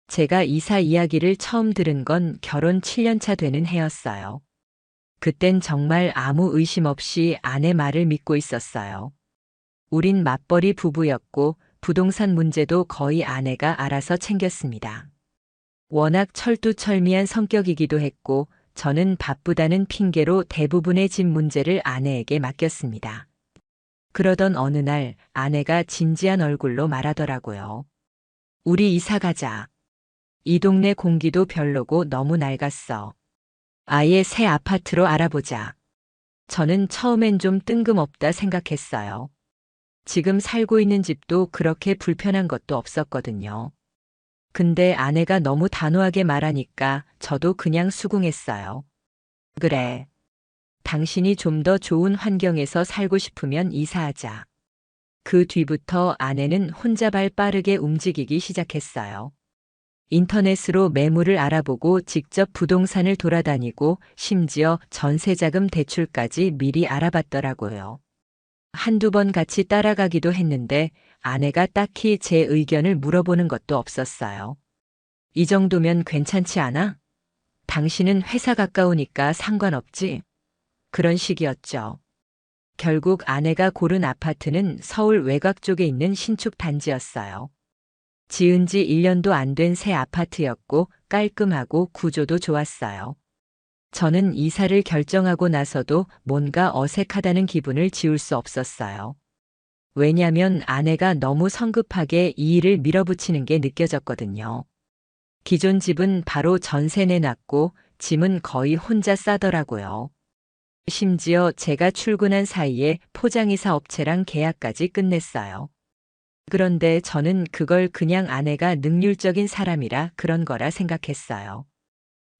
제가 이사 이야기를 처음 들은 건 결혼 7년 차 되는 해였어요. 그땐 정말 아무 의심 없이 아내 말을 믿고 있었어요. 우린 맞벌이 부부였고 부동산 문제도 거의 아내가 알아서 챙겼습니다. 워낙 철두철미한 성격이기도 했고 저는 바쁘다는 핑계로 대부분의 집 문제를 아내에게 맡겼습니다. 그러던 어느 날 아내가 진지한 얼굴로 말하더라고요. 우리 이사 가자. 이 동네 공기도 별로고 너무 낡았어. 아예 새 아파트로 알아보자. 저는 처음엔 좀 뜬금없다 생각했어요. 지금 살고 있는 집도 그렇게 불편한 것도 없었거든요. 근데 아내가 너무 단호하게 말하니까 저도 그냥 수긍했어요. 그래. 당신이 좀 더 좋은 환경에서 살고 싶으면 이사하자. 그 뒤부터 아내는 혼자 발 빠르게 움직이기 시작했어요. 인터넷으로 매물을 알아보고 직접 부동산을 돌아다니고 심지어 전세자금 대출까지 미리 알아봤더라고요. 한두 번 같이 따라가기도 했는데 아내가 딱히 제 의견을 물어보는 것도 없었어요. 이 정도면 괜찮지 않아? 당신은 회사 가까우니까 상관없지? 그런 식이었죠. 결국 아내가 고른 아파트는 서울 외곽 쪽에 있는 신축 단지였어요. 지은 지 1년도 안 된 새 아파트였고 깔끔하고 구조도 좋았어요. 저는 이사를 결정하고 나서도 뭔가 어색하다는 기분을 지울 수 없었어요. 왜냐면 아내가 너무 성급하게 이 일을 밀어붙이는 게 느껴졌거든요. 기존 집은 바로 전세 내놨고 짐은 거의 혼자 싸더라고요. 심지어 제가 출근한 사이에 포장이사 업체랑 계약까지 끝냈어요. 그런데 저는 그걸 그냥 아내가 능률적인 사람이라 그런 거라 생각했어요.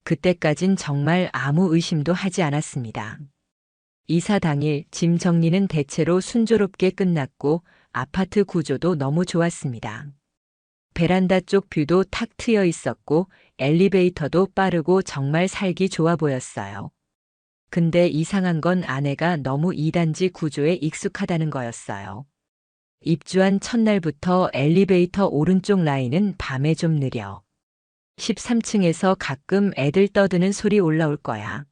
그때까진 정말 아무 의심도 하지 않았습니다. 이사 당일 짐 정리는 대체로 순조롭게 끝났고 아파트 구조도 너무 좋았습니다. 베란다 쪽 뷰도 탁 트여 있었고 엘리베이터도 빠르고 정말 살기 좋아 보였어요. 근데 이상한 건 아내가 너무 2단지 구조에 익숙하다는 거였어요. 입주한 첫날부터 엘리베이터 오른쪽 라인은 밤에 좀 느려. 13층에서 가끔 애들 떠드는 소리 올라올 거야.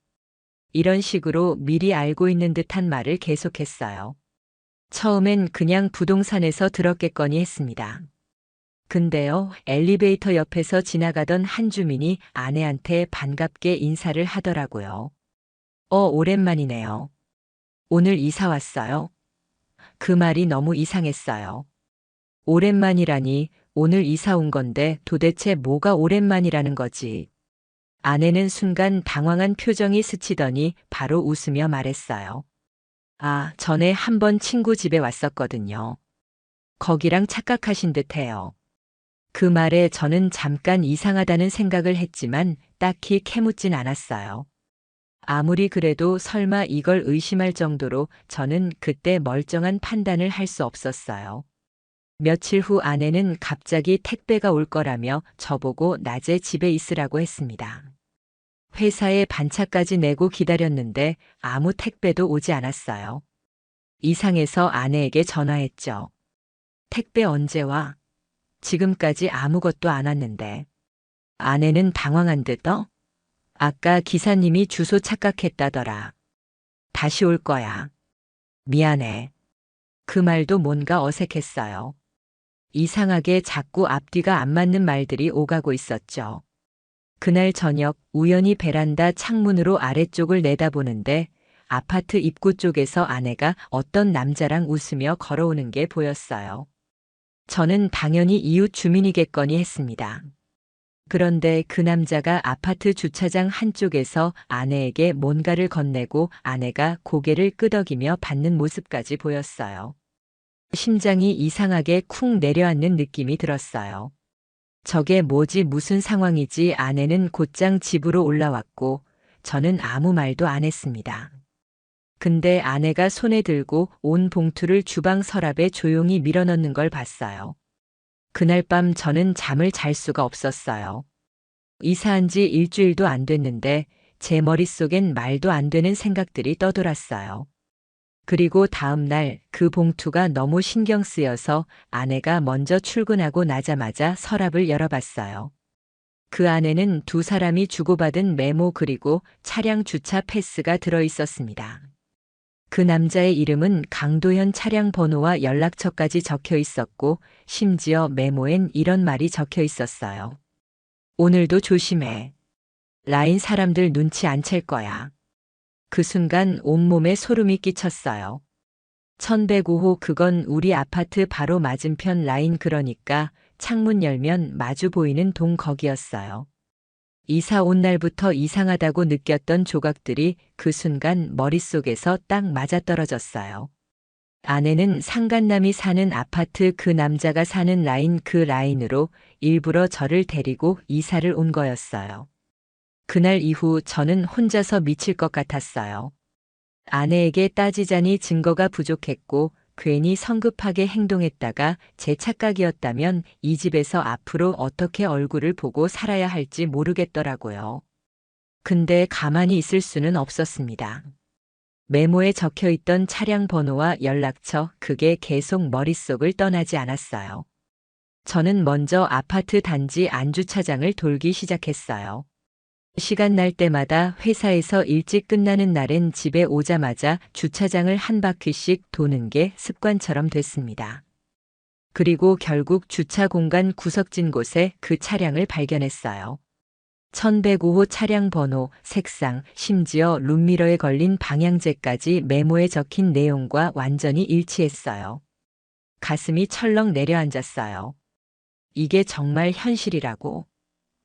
이런 식으로 미리 알고 있는 듯한 말을 계속했어요. 처음엔 그냥 부동산에서 들었겠거니 했습니다. 근데요, 엘리베이터 옆에서 지나가던 한 주민이 아내한테 반갑게 인사를 하더라고요. 오랜만이네요. 오늘 이사 왔어요? 그 말이 너무 이상했어요. 오랜만이라니 오늘 이사 온 건데 도대체 뭐가 오랜만이라는 거지. 아내는 순간 당황한 표정이 스치더니 바로 웃으며 말했어요. 아, 전에 한 번 친구 집에 왔었거든요. 거기랑 착각하신 듯해요. 그 말에 저는 잠깐 이상하다는 생각을 했지만 딱히 캐묻진 않았어요. 아무리 그래도 설마 이걸 의심할 정도로 저는 그때 멀쩡한 판단을 할 수 없었어요. 며칠 후 아내는 갑자기 택배가 올 거라며 저보고 낮에 집에 있으라고 했습니다. 회사에 반차까지 내고 기다렸는데 아무 택배도 오지 않았어요. 이상해서 아내에게 전화했죠. 택배 언제 와? 지금까지 아무것도 안 왔는데. 아내는 당황한 듯 아까 기사님이 주소 착각했다더라. 다시 올 거야. 미안해. 그 말도 뭔가 어색했어요. 이상하게 자꾸 앞뒤가 안 맞는 말들이 오가고 있었죠. 그날 저녁 우연히 베란다 창문으로 아래쪽을 내다보는데 아파트 입구 쪽에서 아내가 어떤 남자랑 웃으며 걸어오는 게 보였어요. 저는 당연히 이웃 주민이겠거니 했습니다. 그런데 그 남자가 아파트 주차장 한쪽에서 아내에게 뭔가를 건네고 아내가 고개를 끄덕이며 받는 모습까지 보였어요. 심장이 이상하게 쿵 내려앉는 느낌이 들었어요. 저게 뭐지 무슨 상황이지 아내는 곧장 집으로 올라왔고 저는 아무 말도 안 했습니다. 근데 아내가 손에 들고 온 봉투를 주방 서랍에 조용히 밀어넣는 걸 봤어요. 그날 밤 저는 잠을 잘 수가 없었어요. 이사한 지 일주일도 안 됐는데 제 머릿속엔 말도 안 되는 생각들이 떠돌았어요. 그리고 다음 날 그 봉투가 너무 신경 쓰여서 아내가 먼저 출근하고 나자마자 서랍을 열어봤어요. 그 안에는 두 사람이 주고받은 메모 그리고 차량 주차 패스가 들어 있었습니다. 그 남자의 이름은 강도현, 차량 번호와 연락처까지 적혀 있었고 심지어 메모엔 이런 말이 적혀 있었어요. 오늘도 조심해. 라인 사람들 눈치 안 챌 거야. 그 순간 온몸에 소름이 끼쳤어요. 1105호, 그건 우리 아파트 바로 맞은편 라인, 그러니까 창문 열면 마주 보이는 동 거기였어요. 이사 온 날부터 이상하다고 느꼈던 조각들이 그 순간 머릿속에서 딱 맞아떨어졌어요. 아내는 상간남이 사는 아파트, 그 남자가 사는 라인, 그 라인으로 일부러 저를 데리고 이사를 온 거였어요. 그날 이후 저는 혼자서 미칠 것 같았어요. 아내에게 따지자니 증거가 부족했고 괜히 성급하게 행동했다가 제 착각이었다면 이 집에서 앞으로 어떻게 얼굴을 보고 살아야 할지 모르겠더라고요. 근데 가만히 있을 수는 없었습니다. 메모에 적혀 있던 차량 번호와 연락처, 그게 계속 머릿속을 떠나지 않았어요. 저는 먼저 아파트 단지 안주차장을 돌기 시작했어요. 시간 날 때마다 회사에서 일찍 끝나는 날엔 집에 오자마자 주차장을 한 바퀴씩 도는 게 습관처럼 됐습니다. 그리고 결국 주차 공간 구석진 곳에 그 차량을 발견했어요. 1105호 차량 번호, 색상, 심지어 룸미러에 걸린 방향제까지 메모에 적힌 내용과 완전히 일치했어요. 가슴이 철렁 내려앉았어요. 이게 정말 현실이라고.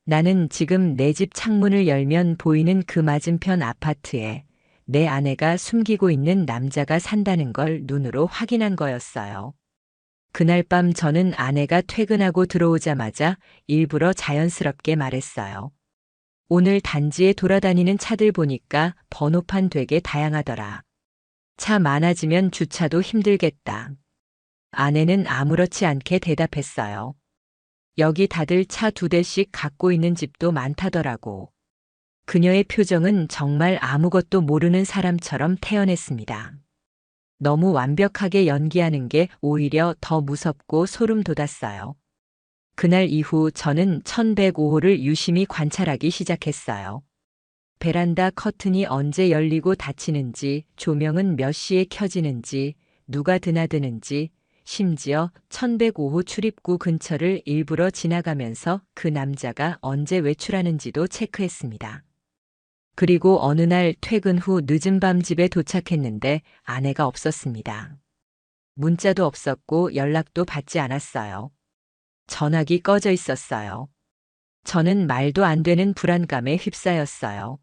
나는 지금 내 집 창문을 열면 보이는 그 맞은편 아파트에 내 아내가 숨기고 있는 남자가 산다는 걸 눈으로 확인한 거였어요. 그날 밤 저는 아내가 퇴근하고 들어오자마자 일부러 자연스럽게 말했어요. 오늘 단지에 돌아다니는 차들 보니까 번호판 되게 다양하더라. 차 많아지면 주차도 힘들겠다. 아내는 아무렇지 않게 대답했어요. 여기 다들 차 2대씩 갖고 있는 집도 많다더라고. 그녀의 표정은 정말 아무것도 모르는 사람처럼 태연했습니다. 너무 완벽하게 연기하는 게 오히려 더 무섭고 소름 돋았어요. 그날 이후 저는 1105호를 유심히 관찰하기 시작했어요. 베란다 커튼이 언제 열리고 닫히는지, 조명은 몇 시에 켜지는지, 누가 드나드는지, 심지어 1105호 출입구 근처를 일부러 지나가면서 그 남자가 언제 외출하는지도 체크했습니다. 그리고 어느 날 퇴근 후 늦은 밤 집에 도착했는데 아내가 없었습니다. 문자도 없었고 연락도 받지 않았어요. 전화기 꺼져 있었어요. 저는 말도 안 되는 불안감에 휩싸였어요.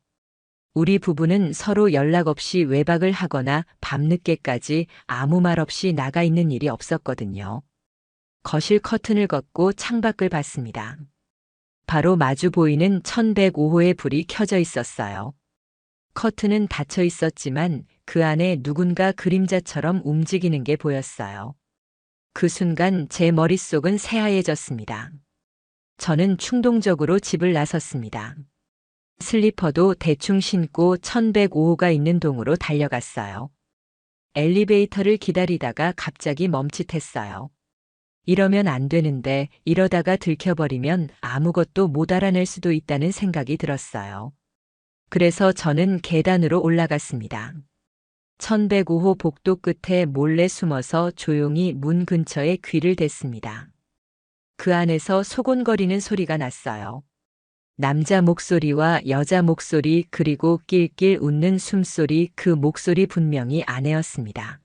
우리 부부는 서로 연락 없이 외박을 하거나 밤늦게까지 아무 말 없이 나가 있는 일이 없었거든요. 거실 커튼을 걷고 창밖을 봤습니다. 바로 마주 보이는 1105호의 불이 켜져 있었어요. 커튼은 닫혀 있었지만 그 안에 누군가 그림자처럼 움직이는 게 보였어요. 그 순간 제 머릿속은 새하얘졌습니다. 저는 충동적으로 집을 나섰습니다. 슬리퍼도 대충 신고 1105호가 있는 동으로 달려갔어요. 엘리베이터를 기다리다가 갑자기 멈칫했어요. 이러면 안 되는데 이러다가 들켜버리면 아무것도 못 알아낼 수도 있다는 생각이 들었어요. 그래서 저는 계단으로 올라갔습니다. 1105호 복도 끝에 몰래 숨어서 조용히 문 근처에 귀를 댔습니다. 그 안에서 소곤거리는 소리가 났어요. 남자 목소리와 여자 목소리, 그리고 낄낄 웃는 숨소리, 그 목소리 분명히 아내였습니다.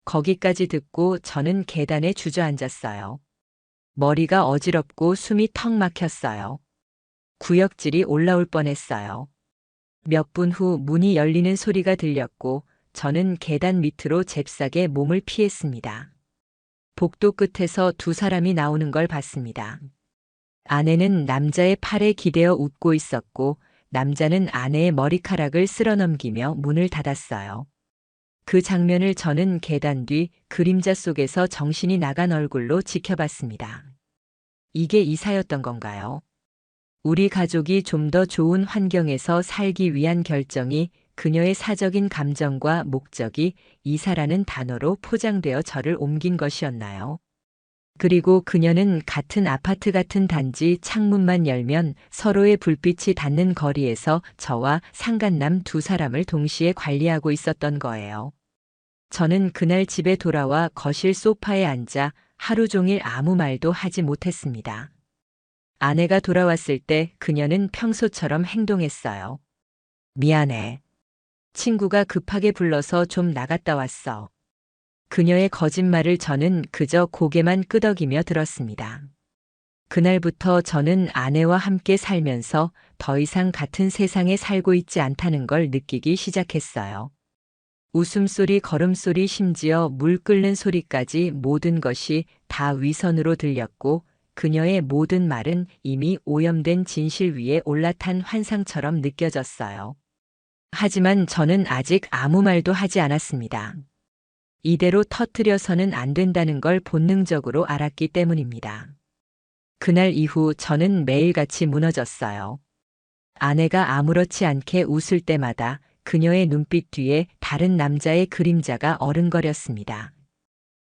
거기까지 듣고 저는 계단에 주저앉았어요. 머리가 어지럽고 숨이 턱 막혔어요. 구역질이 올라올 뻔했어요. 몇 분 후 문이 열리는 소리가 들렸고 저는 계단 밑으로 잽싸게 몸을 피했습니다. 복도 끝에서 두 사람이 나오는 걸 봤습니다. 아내는 남자의 팔에 기대어 웃고 있었고 남자는 아내의 머리카락을 쓸어넘기며 문을 닫았어요. 그 장면을 저는 계단 뒤 그림자 속에서 정신이 나간 얼굴로 지켜봤습니다. 이게 이사였던 건가요? 우리 가족이 좀 더 좋은 환경에서 살기 위한 결정이 그녀의 사적인 감정과 목적이 이사라는 단어로 포장되어 저를 옮긴 것이었나요? 그리고 그녀는 같은 아파트 같은 단지 창문만 열면 서로의 불빛이 닿는 거리에서 저와 상간남 두 사람을 동시에 관리하고 있었던 거예요. 저는 그날 집에 돌아와 거실 소파에 앉아 하루 종일 아무 말도 하지 못했습니다. 아내가 돌아왔을 때 그녀는 평소처럼 행동했어요. 미안해. 친구가 급하게 불러서 좀 나갔다 왔어. 그녀의 거짓말을 저는 그저 고개만 끄덕이며 들었습니다. 그날부터 저는 아내와 함께 살면서 더 이상 같은 세상에 살고 있지 않다는 걸 느끼기 시작했어요. 웃음소리, 걸음소리, 심지어 물 끓는 소리까지 모든 것이 다 위선으로 들렸고 그녀의 모든 말은 이미 오염된 진실 위에 올라탄 환상처럼 느껴졌어요. 하지만 저는 아직 아무 말도 하지 않았습니다. 이대로 터뜨려서는 안 된다는 걸 본능적으로 알았기 때문입니다. 그날 이후 저는 매일같이 무너졌어요. 아내가 아무렇지 않게 웃을 때마다 그녀의 눈빛 뒤에 다른 남자의 그림자가 어른거렸습니다.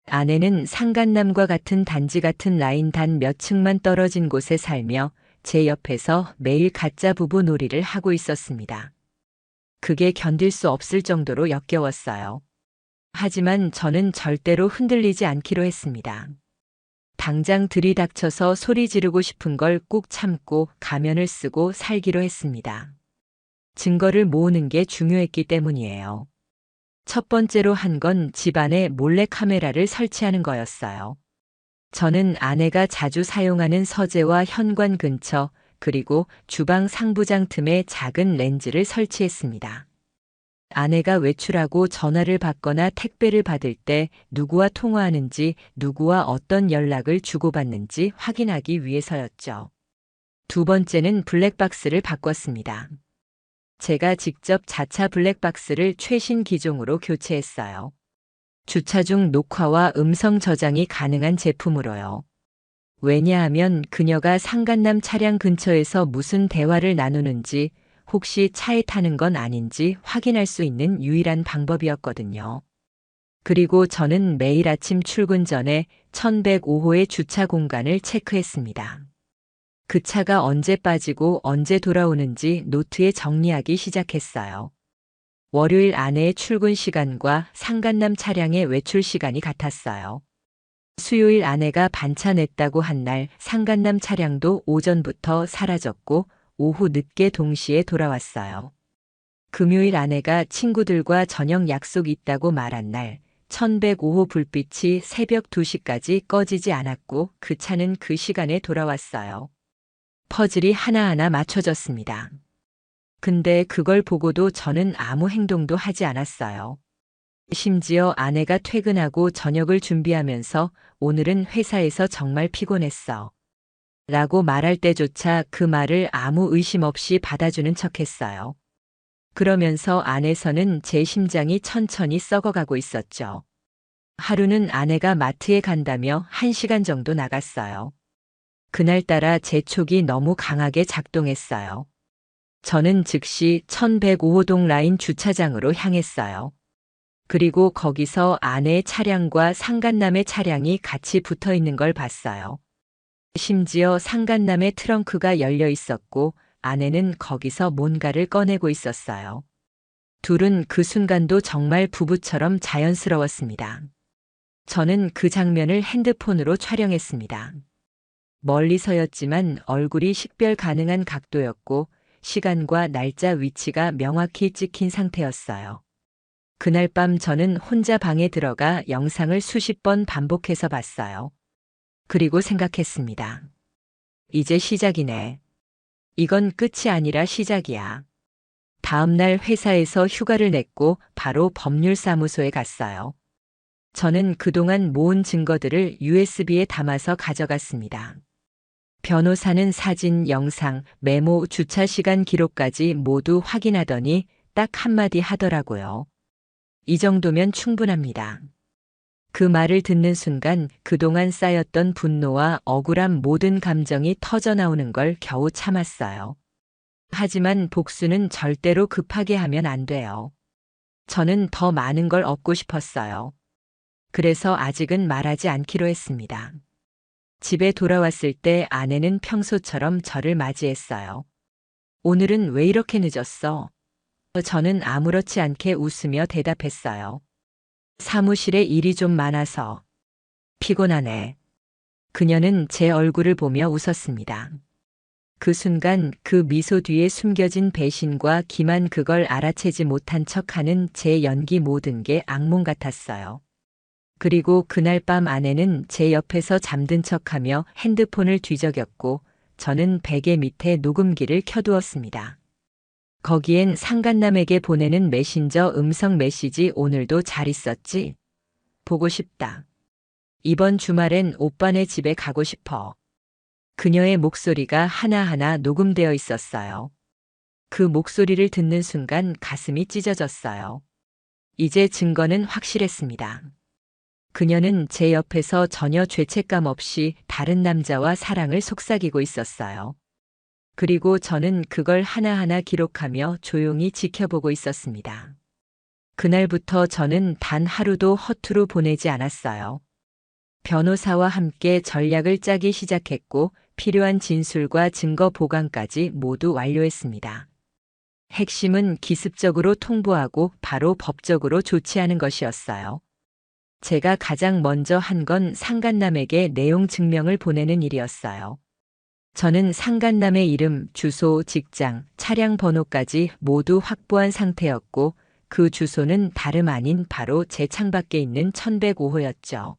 아내는 상간남과 같은 단지 같은 라인 단 몇 층만 떨어진 곳에 살며 제 옆에서 매일 가짜 부부 놀이를 하고 있었습니다. 그게 견딜 수 없을 정도로 역겨웠어요. 하지만 저는 절대로 흔들리지 않기로 했습니다. 당장 들이닥쳐서 소리 지르고 싶은 걸 꾹 참고 가면을 쓰고 살기로 했습니다. 증거를 모으는 게 중요했기 때문이에요. 첫 번째로 한 건 집안에 몰래 카메라를 설치하는 거였어요. 저는 아내가 자주 사용하는 서재와 현관 근처 그리고 주방 상부장 틈에 작은 렌즈를 설치했습니다. 아내가 외출하고 전화를 받거나 택배를 받을 때 누구와 통화하는지, 누구와 어떤 연락을 주고받는지 확인하기 위해서였죠. 두 번째는 블랙박스를 바꿨습니다. 제가 직접 자차 블랙박스를 최신 기종으로 교체했어요. 주차 중 녹화와 음성 저장이 가능한 제품으로요. 왜냐하면 그녀가 상간남 차량 근처에서 무슨 대화를 나누는지 혹시 차에 타는 건 아닌지 확인할 수 있는 유일한 방법이었거든요. 그리고 저는 매일 아침 출근 전에 1105호의 주차 공간을 체크했습니다. 그 차가 언제 빠지고 언제 돌아오는지 노트에 정리하기 시작했어요. 월요일 아내의 출근 시간과 상간남 차량의 외출 시간이 같았어요. 수요일 아내가 반차 냈다고 한 날 상간남 차량도 오전부터 사라졌고 오후 늦게 동시에 돌아왔어요. 금요일 아내가 친구들과 저녁 약속 있다고 말한 날 1105호 불빛이 새벽 2시까지 꺼지지 않았고 그 차는 그 시간에 돌아왔어요. 퍼즐이 하나하나 맞춰졌습니다. 근데 그걸 보고도 저는 아무 행동도 하지 않았어요. 심지어 아내가 퇴근하고 저녁을 준비하면서 오늘은 회사에서 정말 피곤했어. 라고 말할 때조차 그 말을 아무 의심 없이 받아주는 척했어요. 그러면서 안에서는 제 심장이 천천히 썩어가고 있었죠. 하루는 아내가 마트에 간다며 1시간 정도 나갔어요. 그날따라 제 촉이 너무 강하게 작동했어요. 저는 즉시 1105호동 라인 주차장으로 향했어요. 그리고 거기서 아내의 차량과 상간남의 차량이 같이 붙어 있는 걸 봤어요. 심지어 상간남의 트렁크가 열려 있었고 아내는 거기서 뭔가를 꺼내고 있었어요. 둘은 그 순간도 정말 부부처럼 자연스러웠습니다. 저는 그 장면을 핸드폰으로 촬영했습니다. 멀리서였지만 얼굴이 식별 가능한 각도였고 시간과 날짜 위치가 명확히 찍힌 상태였어요. 그날 밤 저는 혼자 방에 들어가 영상을 수십 번 반복해서 봤어요. 그리고 생각했습니다. 이제 시작이네. 이건 끝이 아니라 시작이야. 다음 날 회사에서 휴가를 냈고 바로 법률사무소에 갔어요. 저는 그동안 모은 증거들을 USB에 담아서 가져갔습니다. 변호사는 사진, 영상, 메모, 주차 시간 기록까지 모두 확인하더니 딱 한마디 하더라고요. 이 정도면 충분합니다. 그 말을 듣는 순간 그동안 쌓였던 분노와 억울한 모든 감정이 터져나오는 걸 겨우 참았어요. 하지만 복수는 절대로 급하게 하면 안 돼요. 저는 더 많은 걸 얻고 싶었어요. 그래서 아직은 말하지 않기로 했습니다. 집에 돌아왔을 때 아내는 평소처럼 저를 맞이했어요. 오늘은 왜 이렇게 늦었어? 저는 아무렇지 않게 웃으며 대답했어요. 사무실에 일이 좀 많아서. 피곤하네. 그녀는 제 얼굴을 보며 웃었습니다. 그 순간 그 미소 뒤에 숨겨진 배신과 기만, 그걸 알아채지 못한 척하는 제 연기, 모든 게 악몽 같았어요. 그리고 그날 밤 아내는 제 옆에서 잠든 척하며 핸드폰을 뒤적였고 저는 베개 밑에 녹음기를 켜두었습니다. 거기엔 상간남에게 보내는 메신저 음성 메시지. 오늘도 잘 있었지? 보고 싶다. 이번 주말엔 오빠네 집에 가고 싶어. 그녀의 목소리가 하나하나 녹음되어 있었어요. 그 목소리를 듣는 순간 가슴이 찢어졌어요. 이제 증거는 확실했습니다. 그녀는 제 옆에서 전혀 죄책감 없이 다른 남자와 사랑을 속삭이고 있었어요. 그리고 저는 그걸 하나하나 기록하며 조용히 지켜보고 있었습니다. 그날부터 저는 단 하루도 허투루 보내지 않았어요. 변호사와 함께 전략을 짜기 시작했고 필요한 진술과 증거 보강까지 모두 완료했습니다. 핵심은 기습적으로 통보하고 바로 법적으로 조치하는 것이었어요. 제가 가장 먼저 한 건 상간남에게 내용 증명을 보내는 일이었어요. 저는 상간남의 이름, 주소, 직장, 차량 번호까지 모두 확보한 상태였고 그 주소는 다름 아닌 바로 제 창밖에 있는 1105호였죠.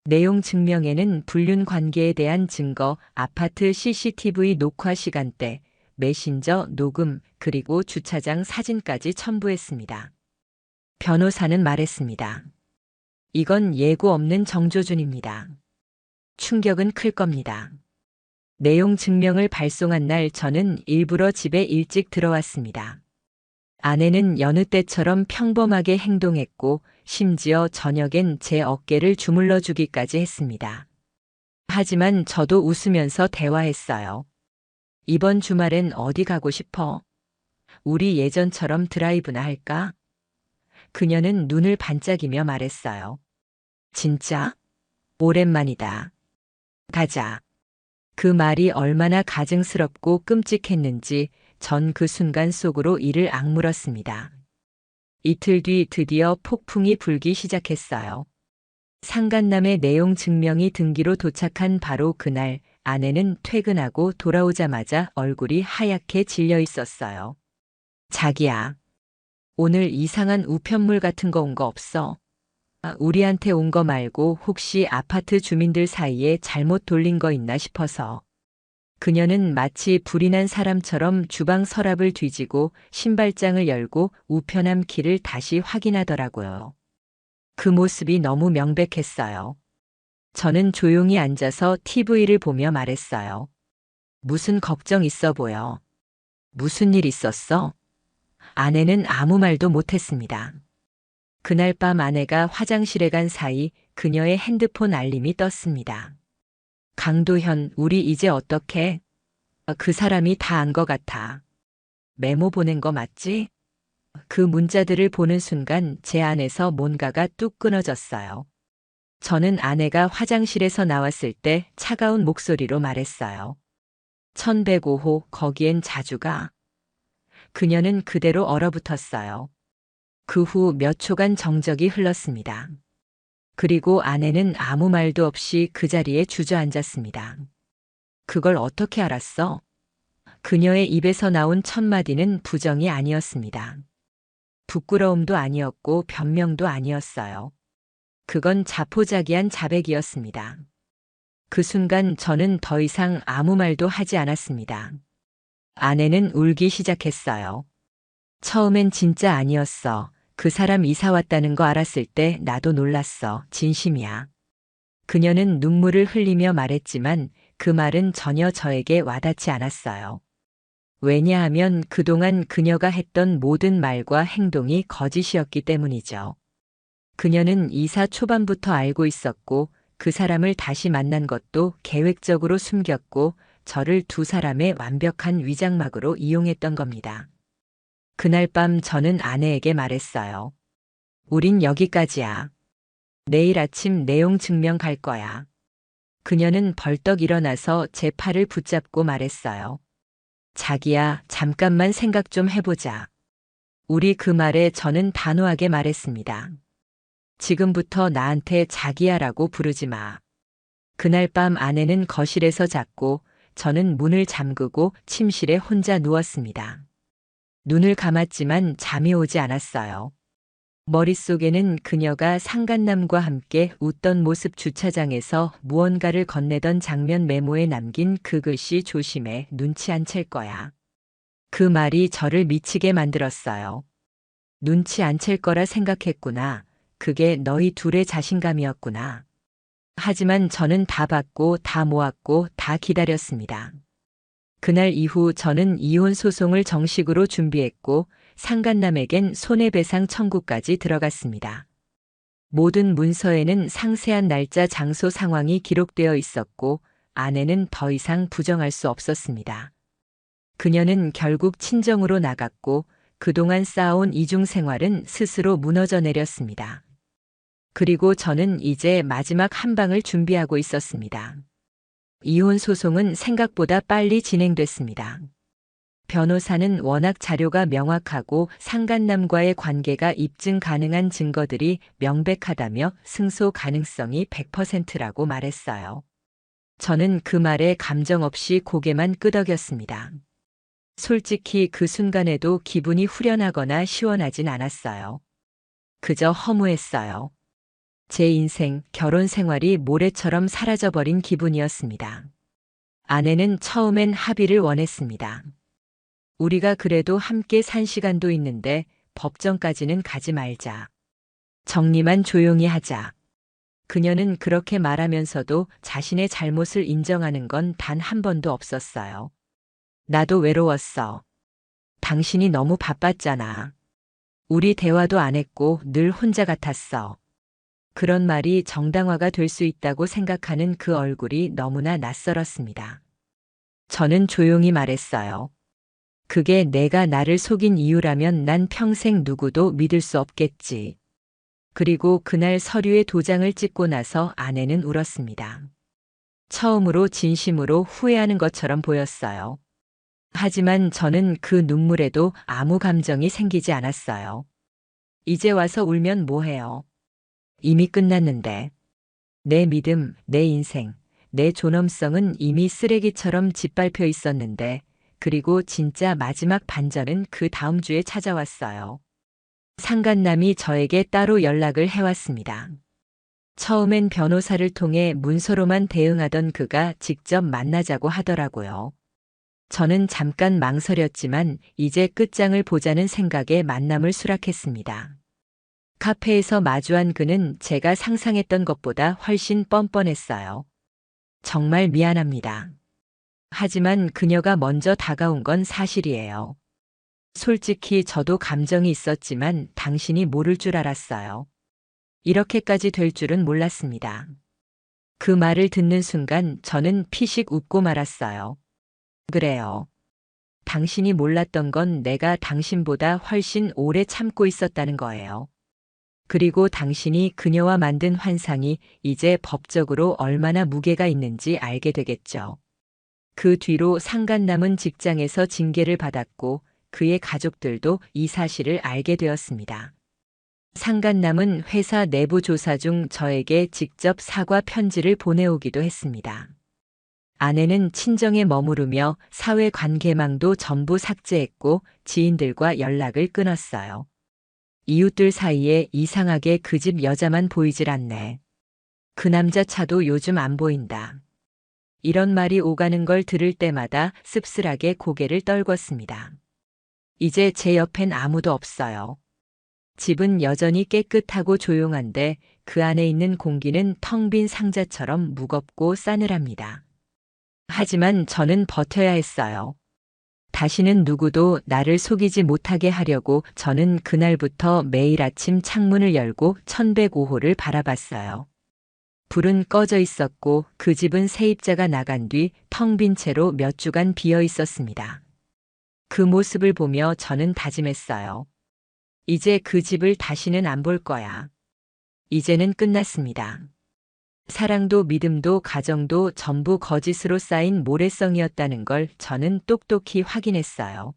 내용 증명에는 불륜 관계에 대한 증거, 아파트 CCTV 녹화 시간대, 메신저 녹음, 그리고 주차장 사진까지 첨부했습니다. 변호사는 말했습니다. 이건 예고 없는 정조준입니다. 충격은 클 겁니다. 내용 증명을 발송한 날 저는 일부러 집에 일찍 들어왔습니다. 아내는 여느 때처럼 평범하게 행동했고 심지어 저녁엔 제 어깨를 주물러 주기까지 했습니다. 하지만 저도 웃으면서 대화했어요. 이번 주말엔 어디 가고 싶어? 우리 예전처럼 드라이브나 할까? 그녀는 눈을 반짝이며 말했어요. 진짜? 오랜만이다. 가자. 그 말이 얼마나 가증스럽고 끔찍했는지 전 그 순간 속으로 이를 악물었습니다. 이틀 뒤 드디어 폭풍이 불기 시작했어요. 상간남의 내용 증명이 등기로 도착한 바로 그날 아내는 퇴근하고 돌아오자마자 얼굴이 하얗게 질려 있었어요. 자기야, 오늘 이상한 우편물 같은 거 온 거 없어? 우리한테 온 거 말고 혹시 아파트 주민들 사이에 잘못 돌린 거 있나 싶어서. 그녀는 마치 불이 난 사람처럼 주방 서랍을 뒤지고 신발장을 열고 우편함 키를 다시 확인하더라고요. 그 모습이 너무 명백했어요. 저는 조용히 앉아서 TV를 보며 말했어요. 무슨 걱정 있어 보여. 무슨 일 있었어? 아내는 아무 말도 못했습니다. 그날 밤 아내가 화장실에 간 사이 그녀의 핸드폰 알림이 떴습니다. 강도현, 우리 이제 어떡해? 그 사람이 다 안 것 같아. 메모 보낸 거 맞지? 그 문자들을 보는 순간 제 안에서 뭔가가 뚝 끊어졌어요. 저는 아내가 화장실에서 나왔을 때 차가운 목소리로 말했어요. 1105호, 거기엔 자주 가. 그녀는 그대로 얼어붙었어요. 그 후 몇 초간 정적이 흘렀습니다. 그리고 아내는 아무 말도 없이 그 자리에 주저앉았습니다. 그걸 어떻게 알았어? 그녀의 입에서 나온 첫 마디는 부정이 아니었습니다. 부끄러움도 아니었고 변명도 아니었어요. 그건 자포자기한 자백이었습니다. 그 순간 저는 더 이상 아무 말도 하지 않았습니다. 아내는 울기 시작했어요. 처음엔 진짜 아니었어. 그 사람 이사 왔다는 거 알았을 때 나도 놀랐어. 진심이야. 그녀는 눈물을 흘리며 말했지만 그 말은 전혀 저에게 와닿지 않았어요. 왜냐하면 그동안 그녀가 했던 모든 말과 행동이 거짓이었기 때문이죠. 그녀는 이사 초반부터 알고 있었고 그 사람을 다시 만난 것도 계획적으로 숨겼고 저를 두 사람의 완벽한 위장막으로 이용했던 겁니다. 그날 밤 저는 아내에게 말했어요. 우린 여기까지야. 내일 아침 내용 증명 갈 거야. 그녀는 벌떡 일어나서 제 팔을 붙잡고 말했어요. 자기야, 잠깐만 생각 좀 해보자. 우리 그 말에 저는 단호하게 말했습니다. 지금부터 나한테 자기야라고 부르지 마. 그날 밤 아내는 거실에서 잤고 저는 문을 잠그고 침실에 혼자 누웠습니다. 눈을 감았지만 잠이 오지 않았어요. 머릿속에는 그녀가 상간남과 함께 웃던 모습, 주차장에서 무언가를 건네던 장면, 메모에 남긴 그 글씨 조심해, 눈치 안 챌 거야. 그 말이 저를 미치게 만들었어요. 눈치 안 챌 거라 생각했구나. 그게 너희 둘의 자신감이었구나. 하지만 저는 다 받고 다 모았고 다 기다렸습니다. 그날 이후 저는 이혼 소송을 정식으로 준비했고 상간남에겐 손해배상 청구까지 들어갔습니다. 모든 문서에는 상세한 날짜, 장소, 상황이 기록되어 있었고 아내는 더 이상 부정할 수 없었습니다. 그녀는 결국 친정으로 나갔고 그동안 쌓아온 이중 생활은 스스로 무너져 내렸습니다. 그리고 저는 이제 마지막 한 방을 준비하고 있었습니다. 이혼 소송은 생각보다 빨리 진행됐습니다. 변호사는 워낙 자료가 명확하고 상간남과의 관계가 입증 가능한 증거들이 명백하다며 승소 가능성이 100%라고 말했어요. 저는 그 말에 감정 없이 고개만 끄덕였습니다. 솔직히 그 순간에도 기분이 후련하거나 시원하진 않았어요. 그저 허무했어요. 제 인생, 결혼 생활이 모래처럼 사라져버린 기분이었습니다. 아내는 처음엔 합의를 원했습니다. 우리가 그래도 함께 산 시간도 있는데 법정까지는 가지 말자. 정리만 조용히 하자. 그녀는 그렇게 말하면서도 자신의 잘못을 인정하는 건 단 한 번도 없었어요. 나도 외로웠어. 당신이 너무 바빴잖아. 우리 대화도 안 했고 늘 혼자 같았어. 그런 말이 정당화가 될 수 있다고 생각하는 그 얼굴이 너무나 낯설었습니다. 저는 조용히 말했어요. 그게 내가 나를 속인 이유라면 난 평생 누구도 믿을 수 없겠지. 그리고 그날 서류에 도장을 찍고 나서 아내는 울었습니다. 처음으로 진심으로 후회하는 것처럼 보였어요. 하지만 저는 그 눈물에도 아무 감정이 생기지 않았어요. 이제 와서 울면 뭐해요? 이미 끝났는데. 내 믿음, 내 인생, 내 존엄성은 이미 쓰레기처럼 짓밟혀 있었는데, 그리고 진짜 마지막 반전은 그 다음 주에 찾아왔어요. 상간남이 저에게 따로 연락을 해왔습니다. 처음엔 변호사를 통해 문서로만 대응하던 그가 직접 만나자고 하더라고요. 저는 잠깐 망설였지만 이제 끝장을 보자는 생각에 만남을 수락했습니다. 카페에서 마주한 그는 제가 상상했던 것보다 훨씬 뻔뻔했어요. 정말 미안합니다. 하지만 그녀가 먼저 다가온 건 사실이에요. 솔직히 저도 감정이 있었지만 당신이 모를 줄 알았어요. 이렇게까지 될 줄은 몰랐습니다. 그 말을 듣는 순간 저는 피식 웃고 말았어요. 그래요. 당신이 몰랐던 건 내가 당신보다 훨씬 오래 참고 있었다는 거예요. 그리고 당신이 그녀와 만든 환상이 이제 법적으로 얼마나 무게가 있는지 알게 되겠죠. 그 뒤로 상간남은 직장에서 징계를 받았고 그의 가족들도 이 사실을 알게 되었습니다. 상간남은 회사 내부 조사 중 저에게 직접 사과 편지를 보내오기도 했습니다. 아내는 친정에 머무르며 사회관계망도 전부 삭제했고 지인들과 연락을 끊었어요. 이웃들 사이에 이상하게 그 집 여자만 보이질 않네. 그 남자 차도 요즘 안 보인다. 이런 말이 오가는 걸 들을 때마다 씁쓸하게 고개를 떨궜습니다. 이제 제 옆엔 아무도 없어요. 집은 여전히 깨끗하고 조용한데 그 안에 있는 공기는 텅 빈 상자처럼 무겁고 싸늘합니다. 하지만 저는 버텨야 했어요. 다시는 누구도 나를 속이지 못하게 하려고 저는 그날부터 매일 아침 창문을 열고 1105호를 바라봤어요. 불은 꺼져 있었고 그 집은 세입자가 나간 뒤 텅 빈 채로 몇 주간 비어 있었습니다. 그 모습을 보며 저는 다짐했어요. 이제 그 집을 다시는 안 볼 거야. 이제는 끝났습니다. 사랑도 믿음도 가정도 전부 거짓으로 쌓인 모래성이었다는 걸 저는 똑똑히 확인했어요.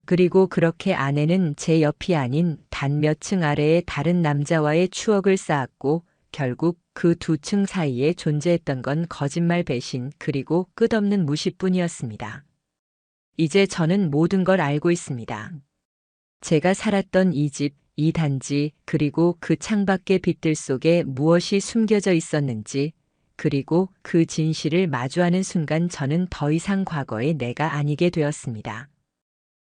그리고 그렇게 아내는 제 옆이 아닌 단 몇 층 아래의 다른 남자와의 추억을 쌓았고 결국 그 두 층 사이에 존재했던 건 거짓말, 배신, 그리고 끝없는 무시뿐이었습니다. 이제 저는 모든 걸 알고 있습니다. 제가 살았던 이 집, 이 단지, 그리고 그 창밖의 빛들 속에 무엇이 숨겨져 있었는지, 그리고 그 진실을 마주하는 순간 저는 더 이상 과거의 내가 아니게 되었습니다.